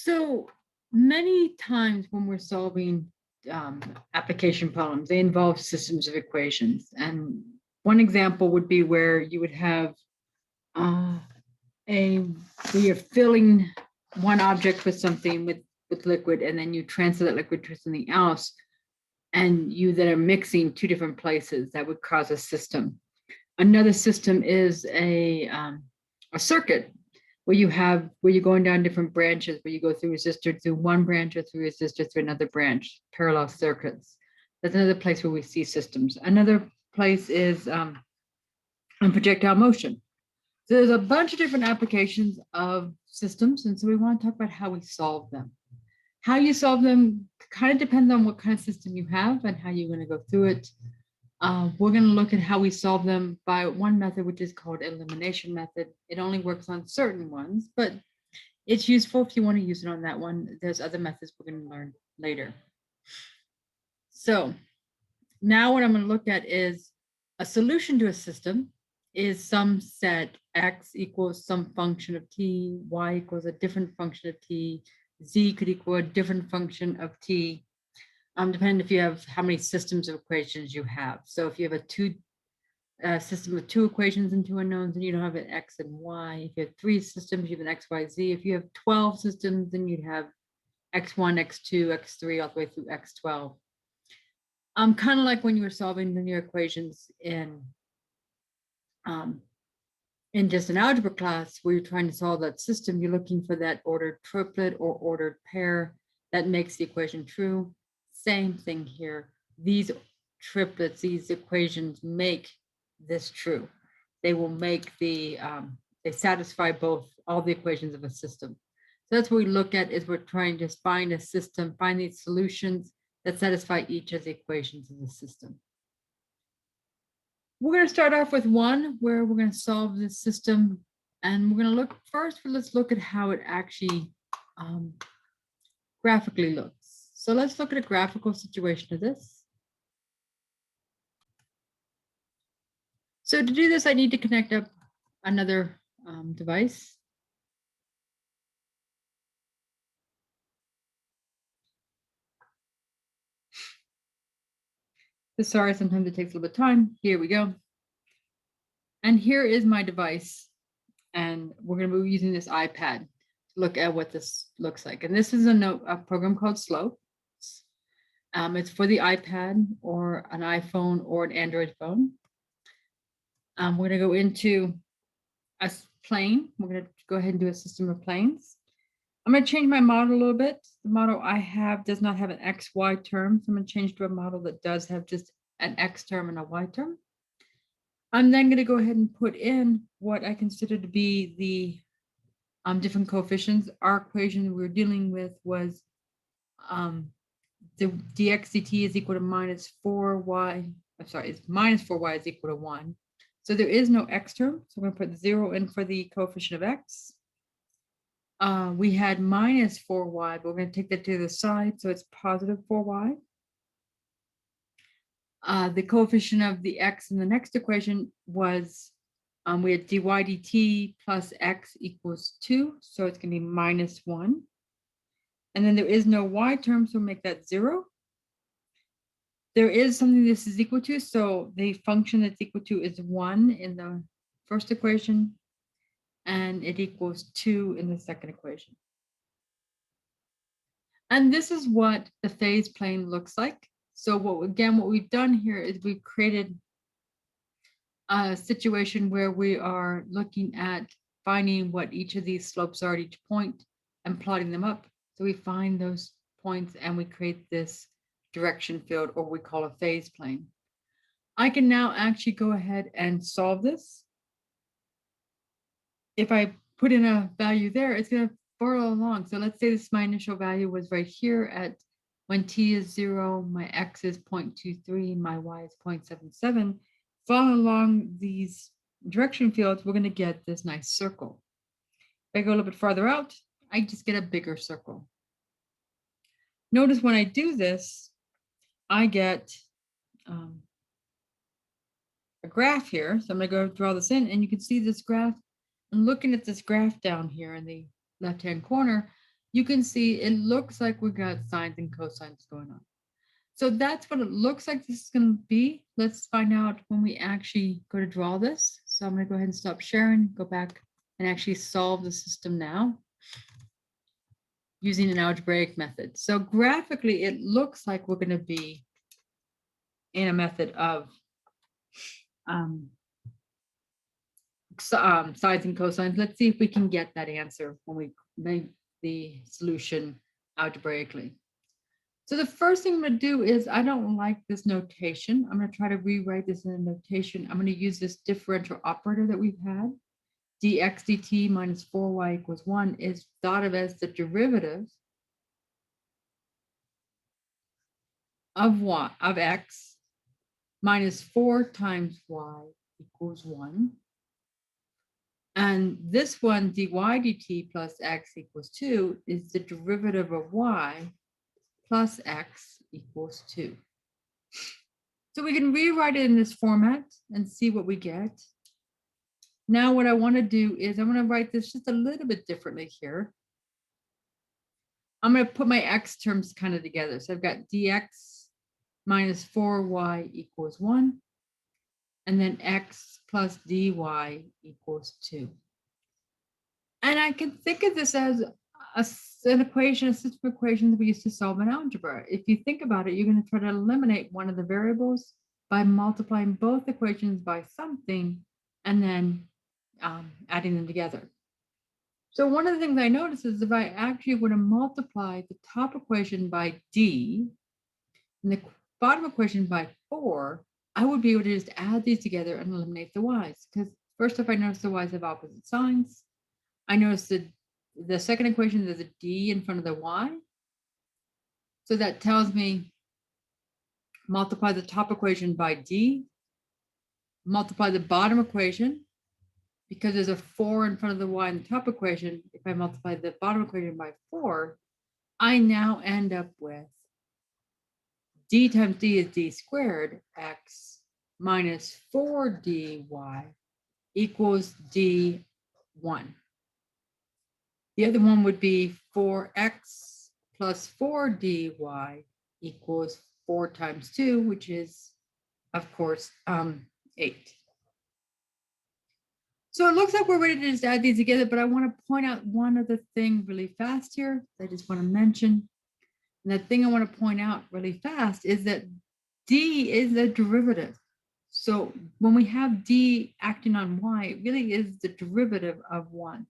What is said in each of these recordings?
So many times when we're solving application problems, they involve systems of equations. And one example would be where you would have uh, where you're filling one object with something with liquid, and then you transfer that liquid to something else, and you then are mixing two different places. That would cause a system. Another system is a circuit where you're going down different branches, where you go through resistor through one branch or through resistor through another branch, parallel circuits. That's another place where we see systems. Another place is projectile motion. So there's a bunch of different applications of systems, and so we want to talk about how we solve them. How you solve them kind of depends on what kind of system you have and how you're going to go through it. We're going to look at how we solve them by one method, which is called elimination method. It only works on certain ones, but it's useful if you want to use it on that one. There's other methods we're going to learn later. So now what I'm going to look at is a solution to a system is some set x equals some function of t, y equals a different function of t, z could equal a different function of t, depending if you have how many systems of equations you have. So if you have a system with two equations and two unknowns, then you don't have an x and y. If you have three systems, you have an x, y, z. If you have 12 systems, then you'd have x1, x2, x3, all the way through x12. Kind of like when you were solving linear equations in just an algebra class where you're trying to solve that system, you're looking for that ordered triplet or ordered pair that makes the equation true. Same thing here. These triplets, these equations make this true. They will make they satisfy all the equations of a system. So that's what we look at, is we're trying to find a system, find these solutions that satisfy each of the equations of the system. We're going to start off with one where we're going to solve this system, and we're going to look first. Let's look at how it actually graphically looks. So let's look at a graphical situation of this. So to do this, I need to connect up another device. Sorry, sometimes it takes a little bit of time. Here we go. And here is my device. And we're going to be using this iPad to look at what this looks like. And this is a program called Slope. It's for the iPad or an iPhone or an Android phone. We're going to go into a plane. We're going to go ahead and do a system of planes. I'm going to change my model a little bit. The model I have does not have an X, Y term. So I'm going to change to a model that does have just an X term and a Y term. I'm then going to go ahead and put in what I consider to be the different coefficients. Our equation we were dealing with was the dx dt is equal to minus 4y. I'm sorry, it's minus 4y is equal to 1. So there is no x term. So we're going to put 0 in for the coefficient of x. We had minus 4y, but we're going to take that to the side. So it's positive 4y. The coefficient of the x in the next equation was, we had dy dt plus x equals 2. So it's going to be minus 1. And then there is no y term, so we'll make that 0. There is something this is equal to. So the function that's equal to is 1 in the first equation, and it equals 2 in the second equation. And this is what the phase plane looks like. So what we've done here is we've created a situation where we are looking at finding what each of these slopes are at each point and plotting them up. So we find those points and we create this direction field, or we call a phase plane. I can now actually go ahead and solve this. If I put in a value there, it's going to follow along. So let's say this my initial value was right here at when t is 0, my x is 0.23, my y is 0.77. Follow along these direction fields, we're going to get this nice circle. If I go a little bit farther out, I just get a bigger circle. Notice when I do this, I get a graph here. So I'm going to go draw this in, and you can see this graph. And looking at this graph down here in the left-hand corner, you can see it looks like we got sines and cosines going on. So that's what it looks like this is going to be. Let's find out when we actually go to draw this. So I'm going to go ahead and stop sharing, go back and actually solve the system now using an algebraic method. So graphically, it looks like we're going to be in a method of sines and cosines. Let's see if we can get that answer when we make the solution algebraically. So the first thing I'm going to do is, I don't like this notation. I'm going to try to rewrite this in a notation. I'm going to use this differential operator that we've had. Dx dt minus 4y equals 1 is thought of as the derivative of x minus 4 times y equals 1. And this one, dy dt plus x equals 2, is the derivative of y plus x equals 2. So we can rewrite it in this format and see what we get. Now what I want to do is I'm going to write this just a little bit differently here. I'm going to put my x terms kind of together. So I've got dx minus 4y equals 1. And then x plus dy equals 2. And I can think of this as an equation, a system of equations that we used to solve in algebra. If you think about it, you're going to try to eliminate one of the variables by multiplying both equations by something and then adding them together. So one of the things I noticed is if I actually were to multiply the top equation by d and the bottom equation by 4, I would be able to just add these together and eliminate the y's. Because first off, I notice the y's have opposite signs. I notice that the second equation, there's a d in front of the y. So that tells me multiply the top equation by d, multiply the bottom equation, because there's a 4 in front of the y in the top equation. If I multiply the bottom equation by 4, I now end up with d times d is d squared x minus 4dy equals d1. The other one would be 4x plus 4dy equals 4 times 2, which is, of course, 8. So it looks like we're ready to just add these together, but I want to point out one other thing really fast here. I just want to mention. And the thing I want to point out really fast is that d is a derivative. So when we have d acting on y, it really is the derivative of 1.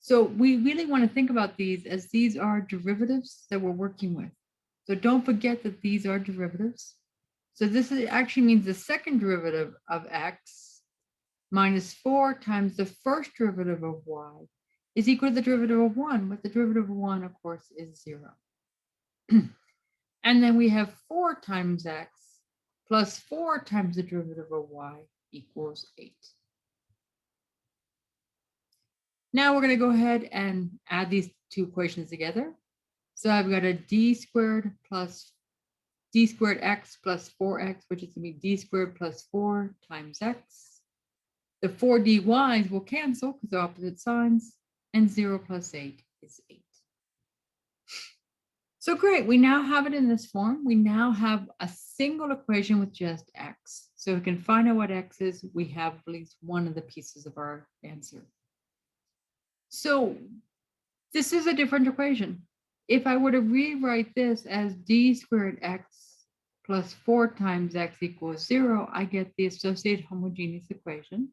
So we really want to think about these as these are derivatives that we're working with. So don't forget that these are derivatives. So this actually means the second derivative of x minus 4 times the first derivative of y is equal to the derivative of 1, but the derivative of 1, of course, is 0. And then we have 4 times x plus 4 times the derivative of y equals 8. Now we're going to go ahead and add these two equations together. So I've got a d squared x plus 4x, which is going to be d squared plus 4 times x. The 4 dy's will cancel because they're opposite signs, and 0 plus 8 is 8. So great, we now have it in this form. We now have a single equation with just x. So we can find out what x is. We have at least one of the pieces of our answer. So this is a different equation. If I were to rewrite this as d squared x plus 4 times x equals 0, I get the associated homogeneous equation.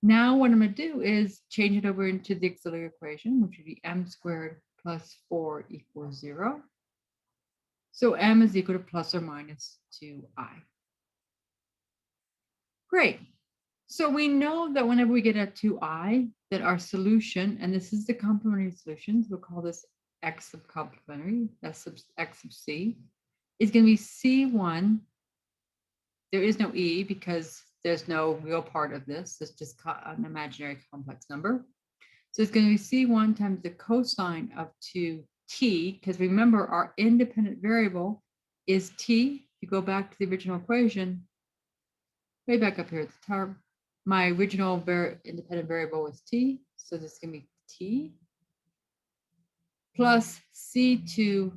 Now what I'm going to do is change it over into the auxiliary equation, which would be m squared plus 4 equals 0. So m is equal to plus or minus 2i. Great. So we know that whenever we get a 2i, that our solution, and this is the complementary solutions, we'll call this x sub complementary, that's x sub c, is going to be c1. There is no e because there's no real part of this. It's just an imaginary complex number. So it's going to be c1 times the cosine of 2t, because remember our independent variable is t. If you go back to the original equation, way back up here at the top, my original independent variable was t. So this is going to be t plus C2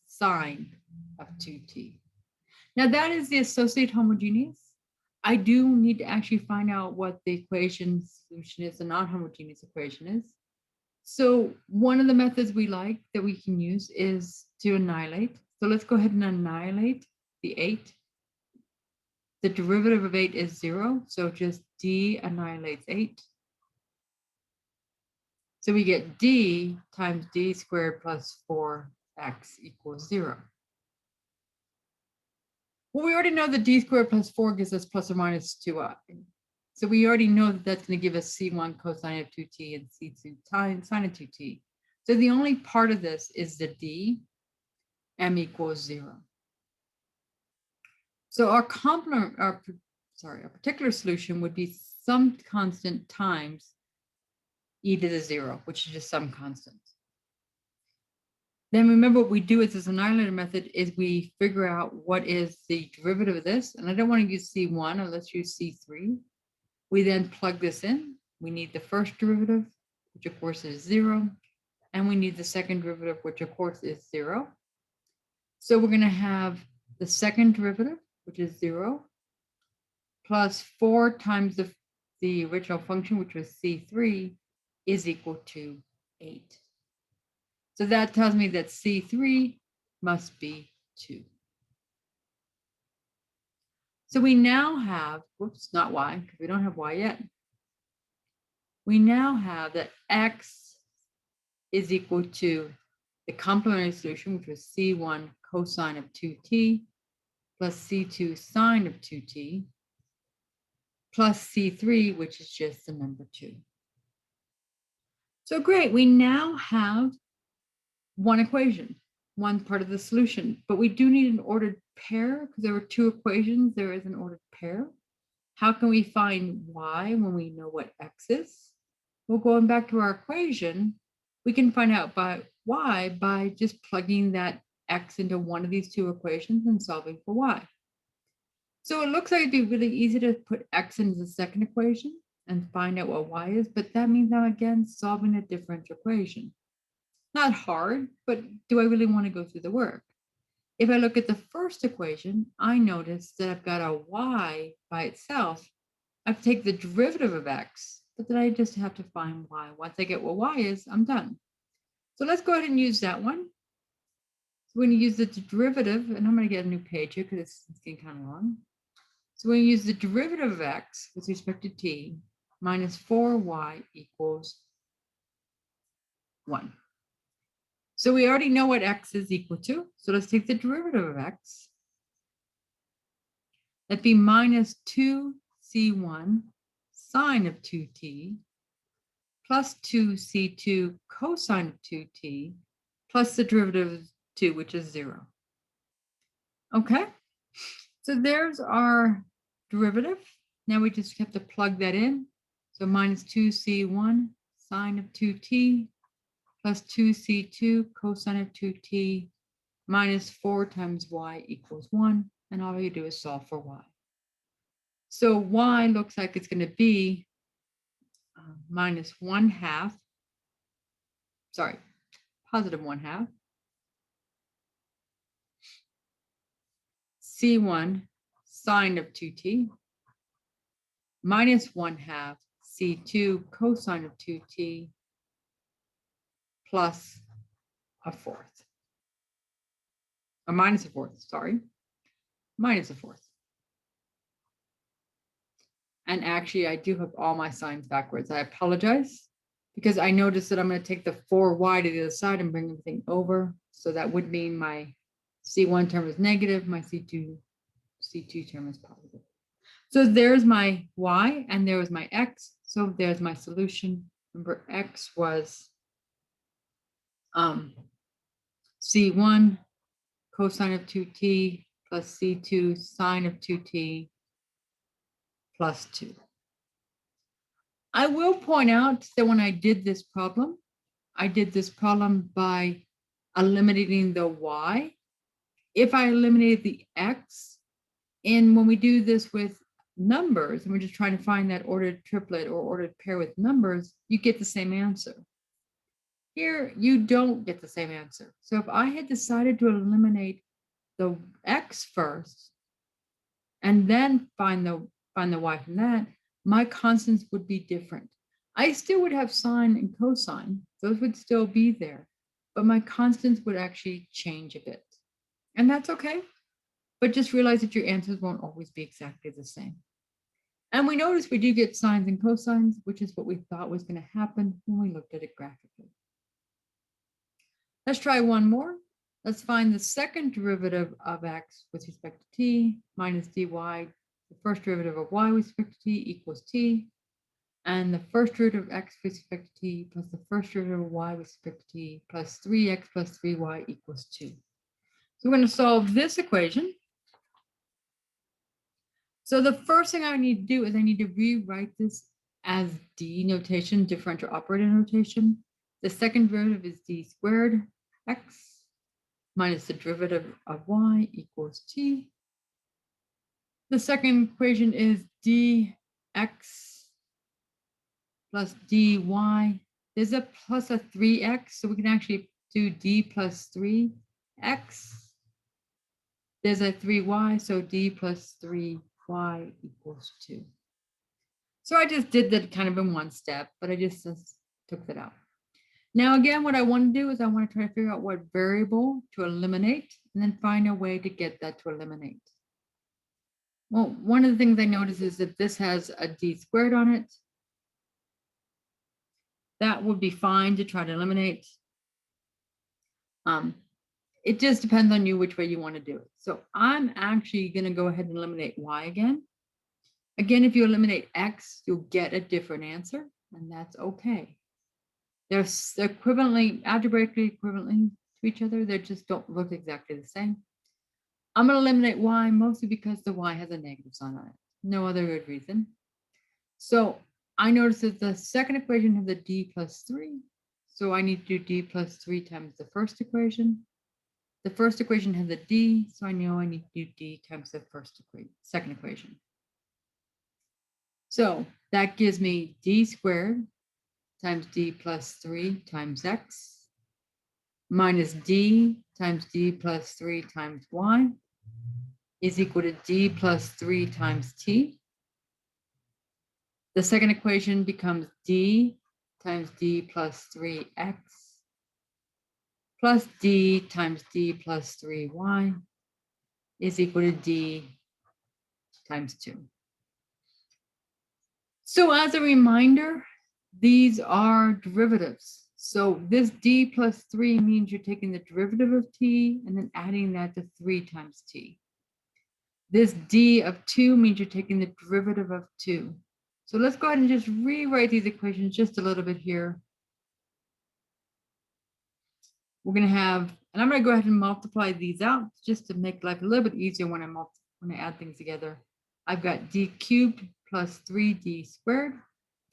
sine of 2t. Now that is the associated homogeneous. I do need to actually find out what the equation solution is, the non-homogeneous equation is. So one of the methods we like that we can use is to annihilate. So let's go ahead and annihilate the 8. The derivative of 8 is 0, so just d annihilates 8. So we get d times d squared plus 4x equals 0. Well, we already know that d squared plus 4 gives us plus or minus 2i. So we already know that that's going to give us c1 cosine of 2t and c2 sine of 2t. So the only part of this is the d, m equals 0. So our complement, our particular solution would be some constant times e to the 0, which is just some constant. Then remember what we do with this annihilator method is we figure out what is the derivative of this. And I don't want to use C1, or let's use C3. We then plug this in. We need the first derivative, which of course is 0. And we need the second derivative, which of course is 0. So we're going to have the second derivative, which is 0, plus 4 times the original function, which was C3, is equal to 8. So that tells me that C3 must be 2. So we now have, whoops, not y, because we don't have y yet. We now have that x is equal to the complementary solution, which was C1 cosine of 2t plus C2 sine of 2t plus C3, which is just the number 2. So great, we now have one equation, one part of the solution, but we do need an ordered pair because there were 2 equations. There is an ordered pair. How can we find y when we know what x is? Well, going back to our equation, we can find out by y by just plugging that x into one of these 2 equations and solving for y. So it looks like it'd be really easy to put x into the second equation and find out what y is, but that means I'm again solving a differential equation. Not hard, but do I really want to go through the work? If I look at the first equation, I notice that I've got a y by itself. I have to take the derivative of x, but then I just have to find y. Once I get what y is, I'm done. So let's go ahead and use that one. So we're going to use the derivative, and I'm going to get a new page here because it's getting kind of long. So we're going to use the derivative of x with respect to t minus 4y equals 1. So we already know what x is equal to. So let's take the derivative of x. That'd be minus 2c1 sine of 2t plus 2c2 cosine of 2t plus the derivative of 2, which is 0. Okay, so there's our derivative. Now we just have to plug that in. So minus 2c1 sine of 2t plus 2c2 cosine of 2t minus 4 times y equals 1. And all you do is solve for y. So y looks like it's going to be minus 1/2, sorry, positive 1/2 c1 sine of 2t minus 1/2 c2 cosine of 2t plus 1/4, or minus 1/4, sorry, minus 1/4. And actually, I do have all my signs backwards. I apologize because I noticed that I'm going to take the 4y to the other side and bring everything over. So that would mean my C1 term is negative, my C2 term is positive. So there's my y and there was my x. So there's my solution. Remember, x was C1 cosine of 2t plus C2 sine of 2t plus 2. I will point out that when I did this problem by eliminating the y. If I eliminated the x, and when we do this with numbers, and we're just trying to find that ordered triplet or ordered pair with numbers, you get the same answer. Here, you don't get the same answer. So if I had decided to eliminate the x first and then find the y from that, my constants would be different. I still would have sine and cosine. Those would still be there, but my constants would actually change a bit. And that's okay. But just realize that your answers won't always be exactly the same. And we notice we do get sines and cosines, which is what we thought was going to happen when we looked at it graphically. Let's try one more. Let's find the second derivative of x with respect to t minus dy. The first derivative of y with respect to t equals t. And the first derivative of x with respect to t plus the first derivative of y with respect to t plus 3x plus 3y equals 2. So we're going to solve this equation. So the first thing I need to do is I need to rewrite this as d notation, differential operator notation. The second derivative is d squared x minus the derivative of y equals t. The second equation is dx plus dy. There's a plus a 3x, so we can actually do d plus 3x. There's a 3y, so d plus 3y equals 2. So I just did that kind of in one step, but I just took that out. Now, again, what I want to do is I want to try to figure out what variable to eliminate and then find a way to get that to eliminate. Well, one of the things I notice is that this has a d squared on it. That would be fine to try to eliminate. It just depends on you which way you want to do it. So I'm actually going to go ahead and eliminate y again. Again, if you eliminate x, you'll get a different answer, and that's okay. They're equivalently, algebraically equivalently to each other. They just don't look exactly the same. I'm going to eliminate y mostly because the y has a negative sign on it. No other good reason. So I notice that the second equation has a d plus 3. So I need to do d plus 3 times the first equation. The first equation has a d, so I know I need to do d times the second equation. So that gives me d squared times d plus 3 times x minus d times d plus 3 times y is equal to d plus 3 times t. The second equation becomes d times d plus 3x plus d times d plus 3y is equal to d times 2. So as a reminder, these are derivatives. So this d plus 3 means you're taking the derivative of t and then adding that to 3 times t. This d of 2 means you're taking the derivative of 2. So let's go ahead and just rewrite these equations just a little bit here. We're going to have, and I'm going to go ahead and multiply these out just to make life a little bit easier when I add things together. I've got d cubed plus 3d squared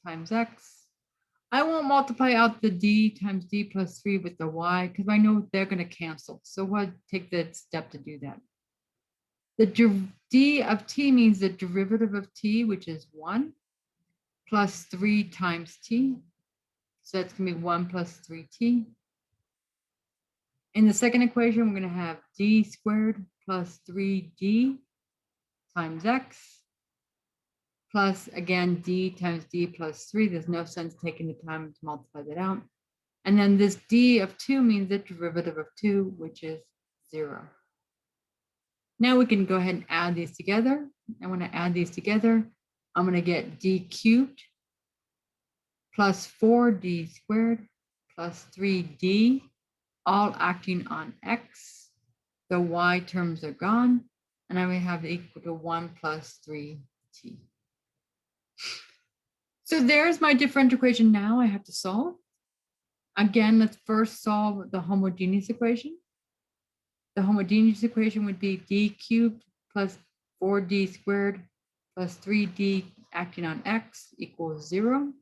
times x. I won't multiply out the d times d plus 3 with the y because I know they're going to cancel. So we'll take the step to do that. The d of t means the derivative of t, which is 1, plus 3 times t. So that's going to be 1 plus 3t. In the second equation, we're going to have d squared plus 3d times x plus, again, d times d plus 3. There's no sense taking the time to multiply that out. And then this d of 2 means the derivative of 2, which is 0. Now we can go ahead and add these together. And when I add these together, I'm going to get d cubed plus 4d squared plus 3d, all acting on x. The y terms are gone, and I will have equal to 1 plus 3t. So there's my differential equation now I have to solve. Again, let's first solve the homogeneous equation. The homogeneous equation would be d cubed plus 4d squared plus 3d acting on x equals 0.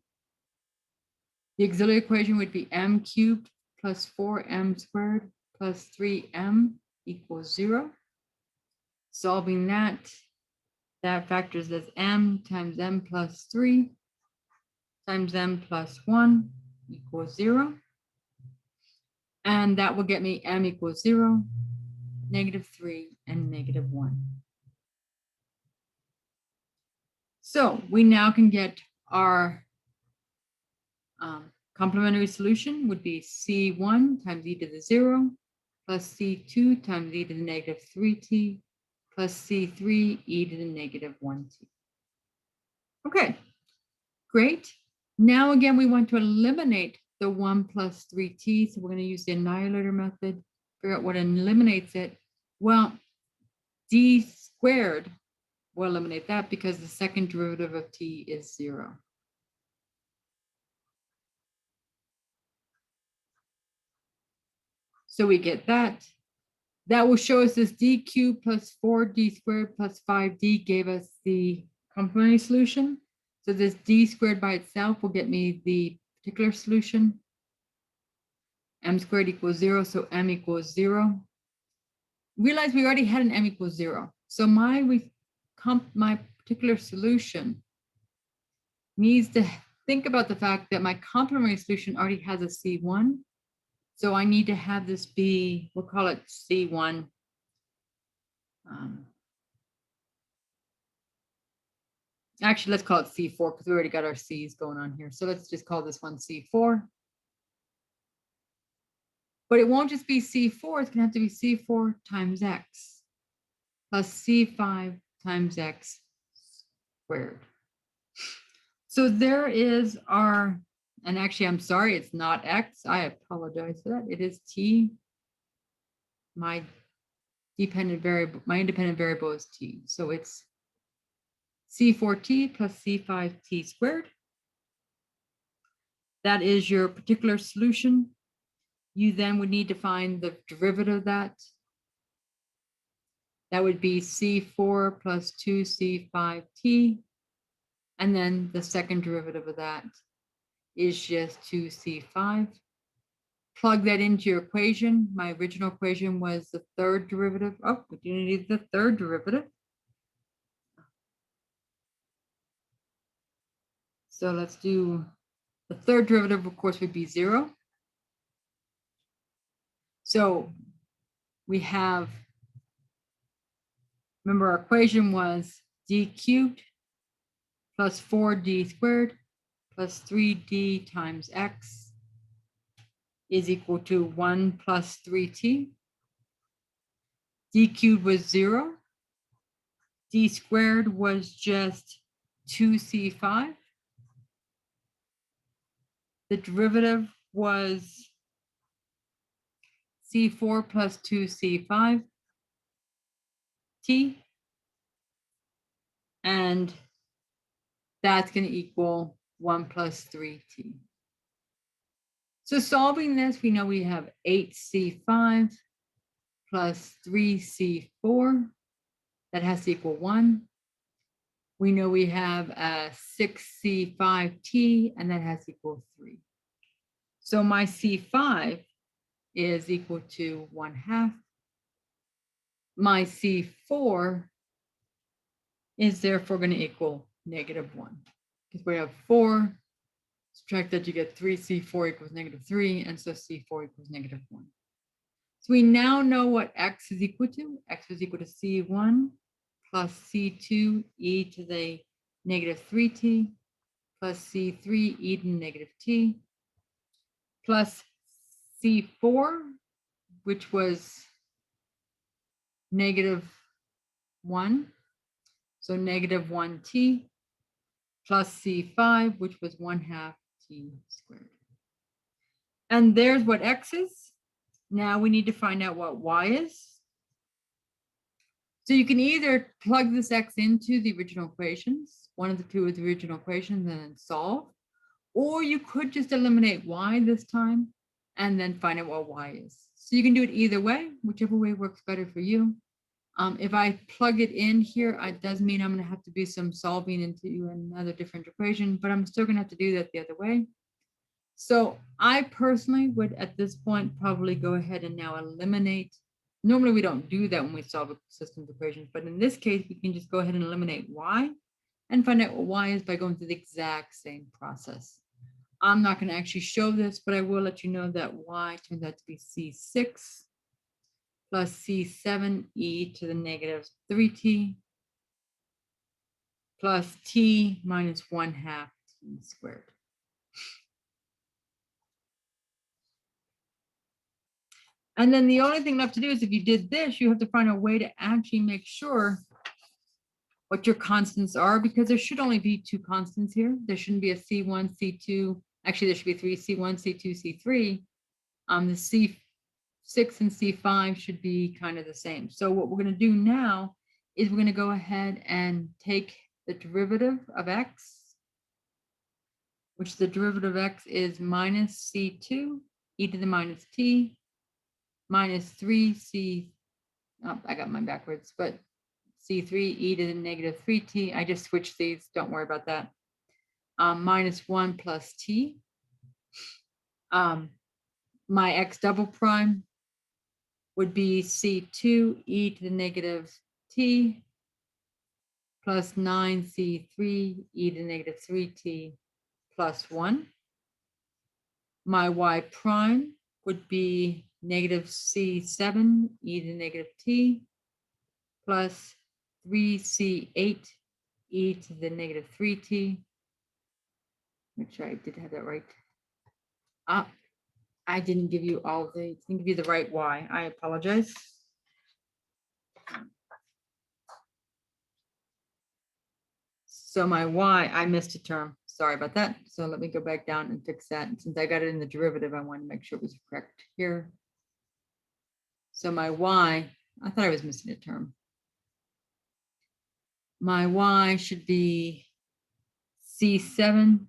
The auxiliary equation would be m cubed plus 4m squared plus 3m equals 0. Solving that factors as m times m plus 3 times m plus 1 equals 0. And that will get me m equals 0, -3, and -1. So we now can get our complementary solution would be C1 times e to the 0 plus C2 times e to the -3t plus C3 e to the -1t. Okay, great. Now again, we want to eliminate the 1 plus 3t. So we're going to use the annihilator method, figure out what eliminates it. Well, d squared will eliminate that because the second derivative of t is 0. So we get that. That will show us this d cubed plus 4d squared plus 5d gave us the complementary solution. So this d squared by itself will get me the particular solution. M squared equals 0, so m equals 0. Realize we already had an m equals 0. So my particular solution needs to think about the fact that my complementary solution already has a C1. So I need to have this be, we'll call it C1. Actually, let's call it C4 because we already got our C's going on here. So let's just call this one C4. But it won't just be C4, it's going to have to be C4 times x plus C5 times x squared. So there is our, and actually, I'm sorry, it's not x. I apologize for that. It is t. My independent variable is t. So it's C4t plus C5t squared. That is your particular solution. You then would need to find the derivative of that. That would be C4 plus 2C5t. And then the second derivative of that is just 2C5. Plug that into your equation. My original equation was the third derivative. Oh, we do need the third derivative. So let's do the third derivative, of course, would be 0. So we have, remember our equation was d cubed plus 4d squared plus 3d times x is equal to 1 plus 3t. D cubed was 0. D squared was just 2c5. The derivative was C4 plus 2C5 t. And that's going to equal 1 plus 3t. So solving this, we know we have 8C5 plus 3C4. That has to equal 1. We know we have a 6C5t, and that has to equal 3. So my C5 is equal to 1/2. My C4 is therefore going to equal -1. Because we have 4, subtract that, you get 3C4 equals -3, and so C4 equals -1. So we now know what x is equal to. X is equal to C1 plus C2 e to the -3t plus C3 e to the -t plus C4, which was -1, so -1t plus C5, which was 1/2 t squared. And there's what x is. Now we need to find out what y is. So you can either plug this x into the original equations, one of the two of the original equations, and then solve, or you could just eliminate y this time and then find out what y is. So you can do it either way, whichever way works better for you. If I plug it in here, it does mean I'm going to have to do some solving into another different equation, but I'm still going to have to do that the other way. So I personally would, at this point, probably go ahead and now eliminate. Normally, we don't do that when we solve a systems equation, but in this case, we can just go ahead and eliminate y and find out what y is by going through the exact same process. I'm not going to actually show this, but I will let you know that y turns out to be C6 plus C7 e to the negative 3t plus t minus 1/2 t squared. And then the only thing left to do is if you did this, you have to find a way to actually make sure what your constants are, because there should only be 2 constants here. There shouldn't be a C1, C2. Actually, there should be 3, C1, C2, C3. The C6 and C5 should be kind of the same. So what we're going to do now is we're going to go ahead and take the derivative of x, which the derivative of x is minus C2 e to the minus t minus 3c, oh, I got mine backwards, but C3 e to the negative 3t. I just switched these, don't worry about that. Minus 1 plus t. My x double prime would be C2 e to the negative t plus 9c3 e to the negative 3t plus 1. My y prime would be negative C7 e to the negative t plus 3c8 e to the negative 3t. Make sure I did have that right. I didn't give you all the, didn't give you the right y. I apologize. So my y, I missed a term. Sorry about that. So let me go back down and fix that. And since I got it in the derivative, I wanted to make sure it was correct here. So my y, I thought I was missing a term. My y should be C7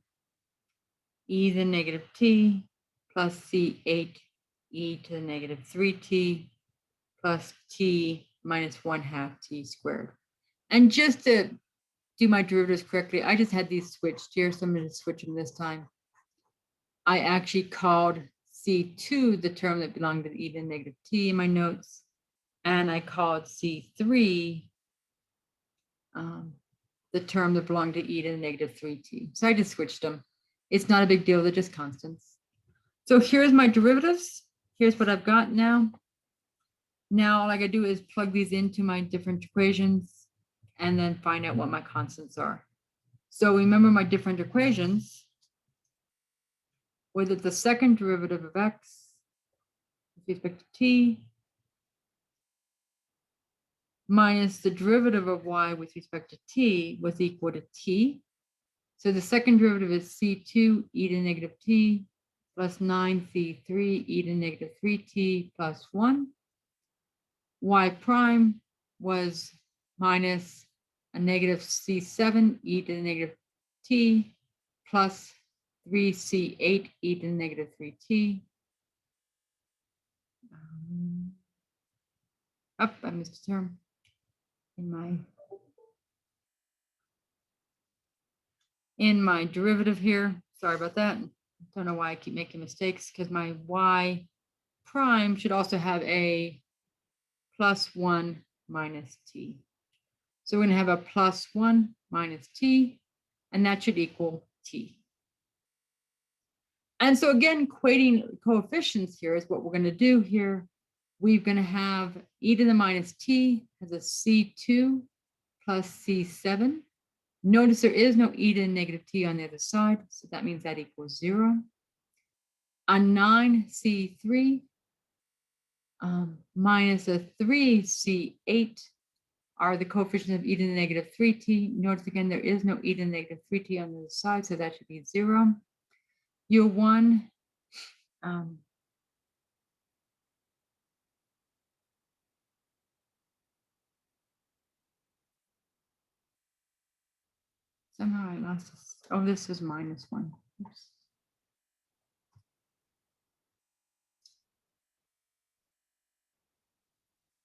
e to the negative t plus C8 e to the negative 3t plus t minus 1/2 t squared. And just to do my derivatives correctly, I just had these switched here, so I'm going to switch them this time. I actually called C2 the term that belonged to e to the negative t in my notes, and I called C3 the term that belonged to e to the negative 3t. So I just switched them. It's not a big deal, they're just constants. So here's my derivatives. Here's what I've got now. Now all I gotta do is plug these into my different equations and then find out what my constants are. So remember my different equations, with the second derivative of x with respect to t minus the derivative of y with respect to t was equal to t. So the second derivative is C2 e to the negative t plus 9c3 e to the negative 3t plus 1. Y prime was minus a negative C7 e to the negative t plus 3c8 e to the negative 3t. I missed a term in my derivative here. Sorry about that. Don't know why I keep making mistakes, because my y prime should also have a plus 1 minus t. So we're going to have a plus 1 minus t, and that should equal t. And so again, equating coefficients here is what we're going to do here. We're going to have e to the minus t has a C2 plus C7. Notice there is no e to the negative t on the other side, so that means that equals 0. A 9c3 minus a 3c8 are the coefficients of e to the negative 3t. Notice again, there is no e to the negative 3t on the other side, so that should be 0. Your 1 somehow I lost this. Oh, this is minus 1. Oops.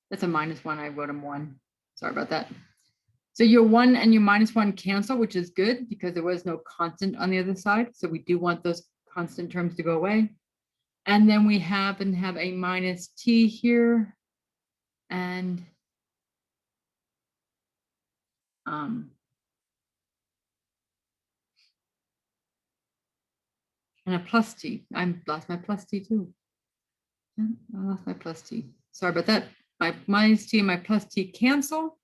That's a minus 1. I wrote them 1. Sorry about that. So your 1 and your minus 1 cancel, which is good because there was no constant on the other side. So we do want those constant terms to go away. And then we happen to have a minus t here. And and a plus t. I lost my plus t too. I lost my plus t. Sorry about that. My minus t and my plus t cancel.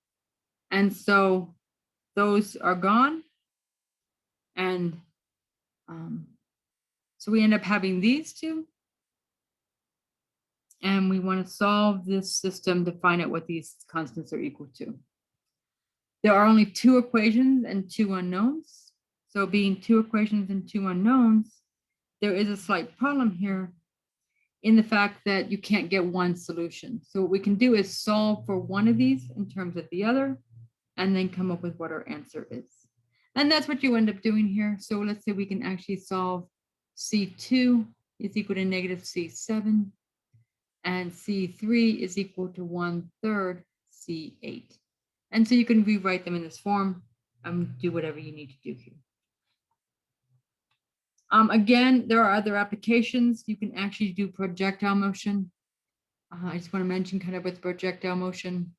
And so those are gone. And so we end up having these two. And we want to solve this system to find out what these constants are equal to. There are only two equations and two unknowns. So being two equations and two unknowns, there is a slight problem here in the fact that you can't get one solution. So what we can do is solve for one of these in terms of the other, and then come up with what our answer is. And that's what you end up doing here. So let's say we can actually solve C2 is equal to negative C7, and C3 is equal to 1/3 C8. And so you can rewrite them in this form and do whatever you need to do here. Again, there are other applications. You can actually do projectile motion. I just want to mention kind of with projectile motion.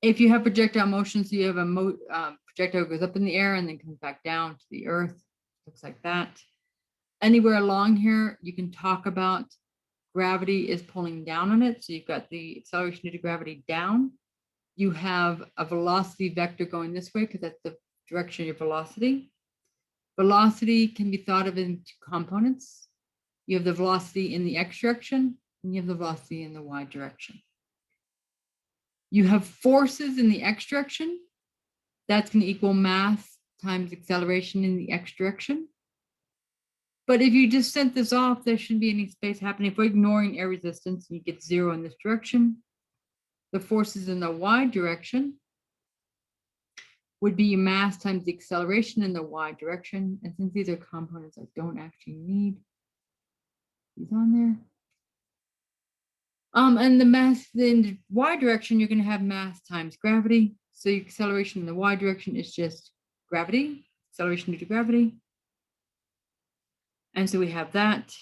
If you have projectile motion, so you have a projectile goes up in the air and then comes back down to the earth, looks like that. Anywhere along here, you can talk about gravity is pulling down on it. So you've got the acceleration due to gravity down. You have a velocity vector going this way because that's the direction of your velocity. Velocity can be thought of in two components. You have the velocity in the x direction, and you have the velocity in the y direction. You have forces in the x direction. That's going to equal mass times acceleration in the x direction. But if you just sent this off, there shouldn't be any space happening. If we're ignoring air resistance, you get 0 in this direction. The forces in the y direction would be mass times the acceleration in the y direction. And since these are components I don't actually need these on there. And the mass in the y direction, you're going to have mass times gravity. So your acceleration in the y direction is just gravity, acceleration due to gravity. And so we have that.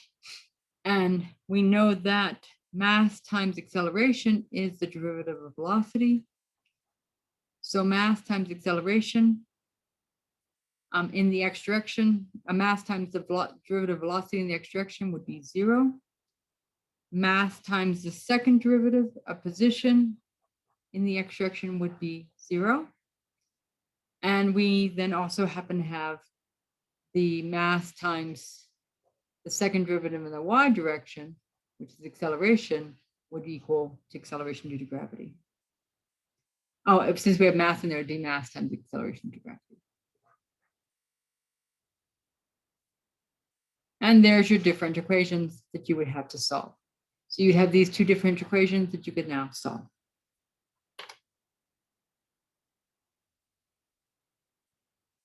And we know that mass times acceleration is the derivative of velocity. So mass times acceleration in the x direction, a mass times the derivative velocity in the x direction would be 0. Mass times the second derivative of position in the x direction would be 0. And we then also happen to have the mass times the second derivative in the y direction, which is acceleration, would equal to acceleration due to gravity. Oh, since we have mass in there, d mass times acceleration due to gravity. And there's your differential equations that you would have to solve. So you'd have these two differential equations that you could now solve.